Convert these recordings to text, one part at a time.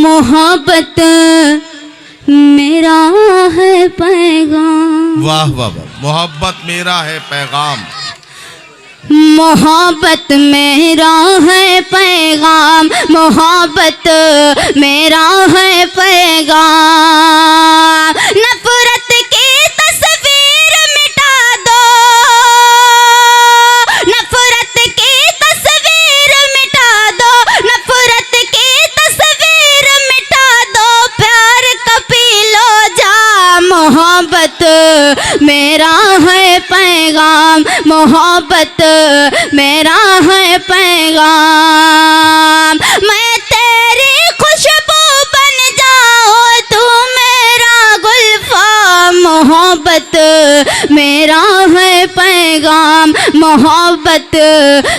मोहब्बत मेरा है पैगाम। वाह वाह वाह, मोहब्बत मेरा है पैगाम। मोहब्बत मेरा है पैगाम, मोहब्बत मेरा है पैगाम। नफरत की तस्वीर मिटा दो, नफरत की तस्वीर मिटा दो, नफरत की तस्वीर मिटा दो, प्यार का पी लो जाम। मोहब्बत मेरा है पैगाम, मोहब्बत मेरा है पैगाम। मैं तेरी खुशबू बन जाऊं, तू मेरा गुलफाम। मोहब्बत मेरा है पैगाम, मोहब्बत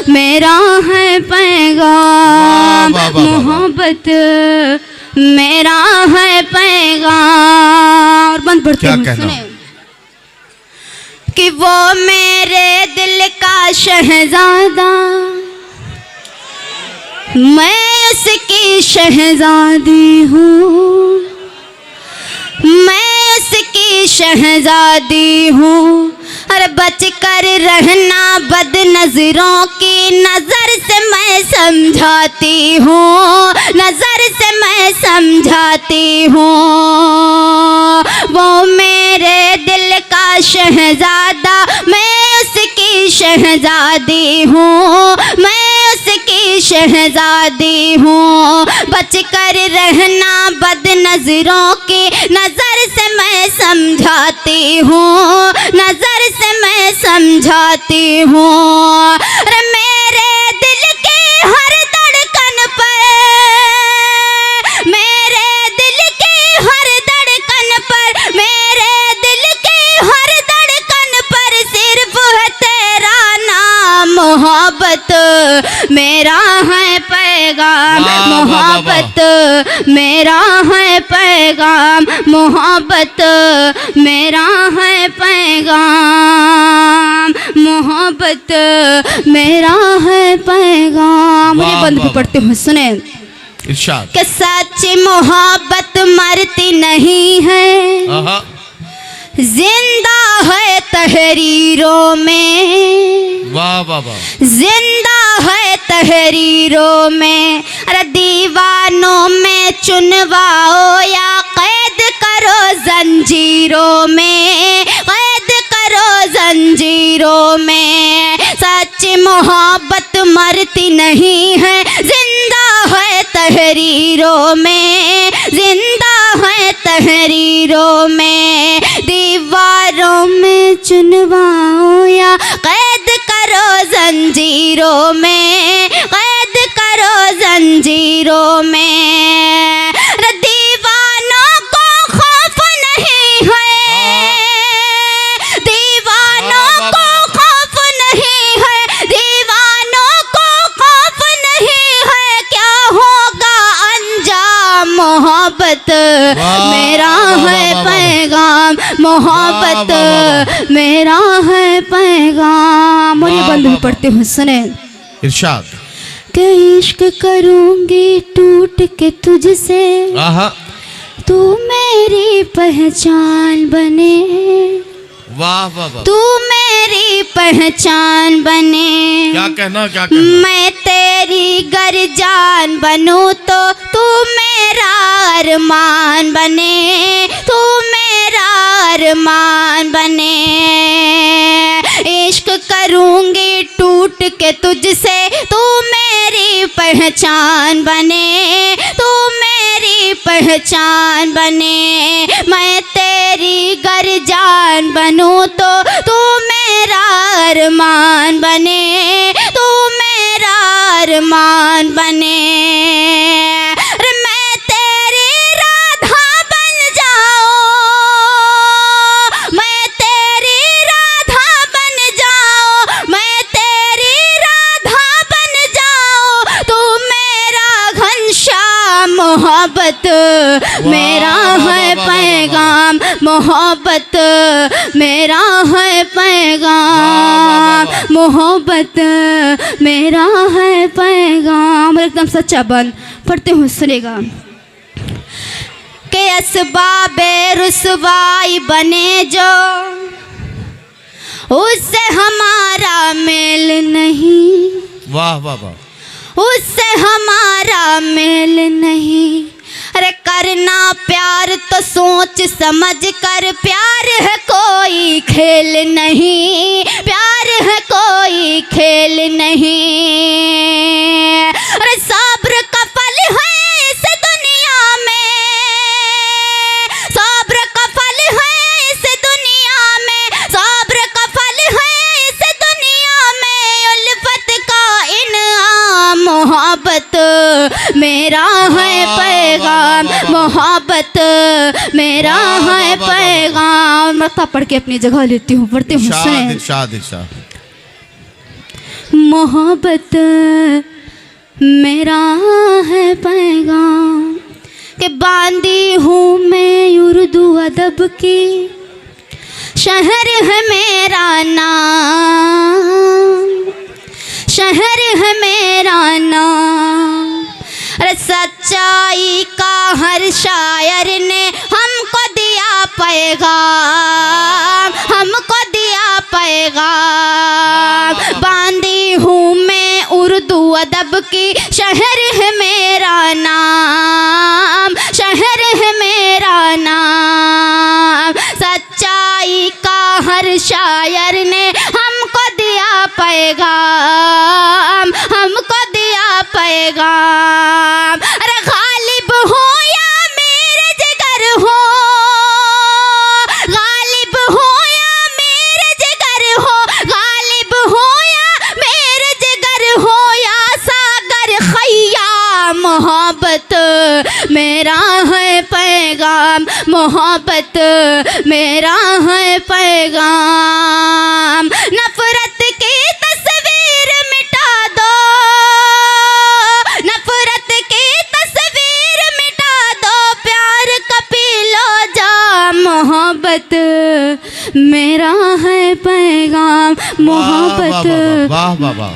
मेरा है पैगाम। मोहब्बत मेरा है पैगाम। और बंद पढ़ते हैं, सुने कि वो मेरे दिल का शहजादा, मैं उसकी शहजादी हूँ, मैं उसकी शहजादी हूँ। अरे बच कर रहना बद नजरों की नजर से मैं समझाती हूँ, नजर से मैं समझाती हूँ। वो मेरे दिल का शहजादा, मैं उसकी शहजादी हूँ, मैं उसकी शहजादी हूँ। बच कर रहना बद नजरों की नजर से मैं समझाती हूँ, नजर से मैं समझाती हूँ। मेरे दिल की हर धड़कन पर, मेरे दिल की हर धड़कन पर, मेरे दिल की हर धड़कन पर सिर्फ है तेरा नाम। मोहब्बत मेरा है पैगाम, मोहब्बत मेरा है पैगाम, मोहब्बत मेरा है पैगाम, मोहब्बत मेरा है पैगाम। मुझे बंद भी पढ़ते हुए सुने इरशाद कि सच्ची मोहब्बत मरती नहीं है, जिंदा है तहरीरों में। वाह वाह वाह, जिंदा है तहरीरों में। अरे दीवानों में चुनवाओ या कैद करो जंजीरों में, कैद करो जंजीरों में। सच्ची मोहब्बत मरती नहीं है, जिंदा है तहरीरों में, जिंदा है तहरीरों में। दीवारों में चुनवाओ या कैद करो जंजीरों में, कैद करो जंजीरों में। दीवानों को खौफ नहीं है, दीवानों को खौफ नहीं है, दीवानों को खौफ नहीं है, क्या होगा अंजाम। मोहब्बत मेरा है पैगाम, मोहब्बत मेरा है पैगाम। और ये बंद भी पढ़ते हुए सुने इरशाद कि इश्क करूंगी टूट के तुझसे, तू मेरी पहचान बने। वाह वाह वाह, तू मेरी पहचान बने। क्या कहना, क्या कहना? मैं तेरी गर जान बनूं तो तू मेरा अरमान बने, तू मेरा अरमान बने। इश्क करूंगी टूट के तुझसे, तू मेरी पहचान बने, तू मेरी पहचान बने। मैं तेरी गर जान बनूं तो तू मेरा अरमान बने, तू मेरा अरमान बने। मैं तेरी राधा बन जाऊं, मैं तेरी राधा बन जाऊं, मैं तेरी राधा बन जाऊं, तू मेरा घनश्याम। मोहब्बत मेरा है पैगाम, मोहब्बत मेरा है पैगाम, मोहब्बत मेरा है पैगाम। एकदम सच्चा बन पढ़ते हुए सुनेगा असबाबे रुसवाई बने जो, उससे हमारा मेल नहीं, वाह वाह वाह, उससे हमारा मेल नहीं। अरे करना प्यार तो सोच समझ कर, प्यार है कोई खेल नहीं, प्यार है कोई खेल नहीं। अरे सब्र का फल है इस दुनिया में, सब्र का फल है इस दुनिया में, सब्र का फल है इस दुनिया में, उल्फत का इनाम मोहब्बत मेरा है पैगाम, मोहब्बत मेरा है पैगाम। मैं पढ़ के अपनी जगह लेती हूँ, पढ़ती हूँ। इरशाद इरशाद इरशाद। मोहब्बत मेरा है पैगाम कि बांधी हूँ मैं उर्दू अदब की, शहर है मेरा नाम, शहर है मेरा नाम। अरे सच्चाई का हर शायर ने हमको दिया पैगाम, हमको दिया पैगाम। बांधी हूँ मैं उर्दू अदब की, शहर है मेरा नाम, शहर है मेरा नाम। सच्चाई का हर शायर ने हमको दिया पैगाम, हमको दिया पैगाम। अरे गालिब हो या मेरे जिगर हो, गालिब हो या मेरे जिगर हो, गालिब हो या मेरे जिगर हो, या सागर खयाम, मोहब्बत मेरा है पैगाम, मोहब्बत मेरा है पैगाम। नफरत की तस्वीर मिटा दो, नफरत की तस्वीर मिटा दो, प्यार का पी लो जाम, मोहब्बत मेरा है पैगाम, मोहब्बत वाह वाह वाह वाह।